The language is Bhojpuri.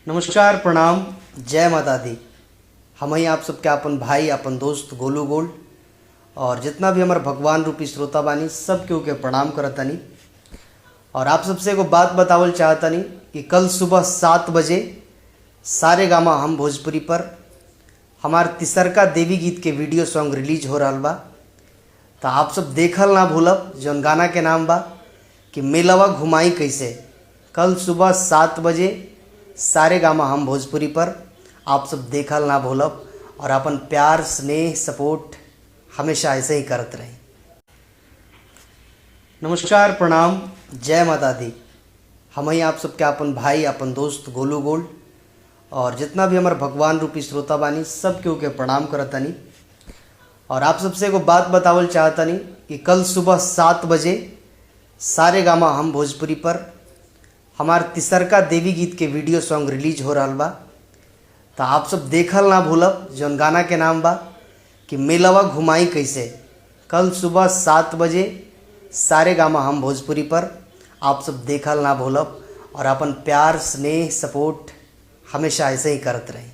नमस्कार, प्रणाम, जय माता दी। हम ही आप सबके अपन भाई अपन दोस्त गोलू गोल्ड और जितना भी हमारे भगवान रूपी श्रोता बानी सब केहू के प्रणाम करतानी। और आप सबसे एगो बात बतावल चाहतानी कि कल सुबह 7 बजे सारे गामा हम भोजपुरी पर हमार तिसरका देवी गीत के वीडियो सॉन्ग रिलीज हो रहा बा। तो आप सब देखल ना भूलब। जौन गाना के नाम बा कि मेलवा घुमाई कैसे। कल सुबह 7 बजे सारे गामा हम भोजपुरी पर आप सब देखल ना भूलब और अपन प्यार स्नेह सपोर्ट हमेशा ऐसे ही करत रही। नमस्कार, प्रणाम, जय माता दी। हम ही आप सबके अपन भाई अपन दोस्त गोलू गोल्ड और जितना भी हमारे भगवान रूपी श्रोता बानी सब केहू के प्रणाम करतानी। और आप सबसे एगो बात बतावल चाहतानी कि कल सुबह 7 बजे सारे गामा हम भोजपुरी पर हमार तिसरका देवी गीत के वीडियो सॉन्ग रिलीज हो रहा बा। तो आप सब देखल ना भूलब। जौन गाना के नाम बा कि मेलवा घुमाई कैसे। कल सुबह 7 बजे सारे गामा हम भोजपुरी पर आप सब देखल ना भूलब और अपन प्यार स्नेह सपोर्ट हमेशा ऐसे ही करत रही।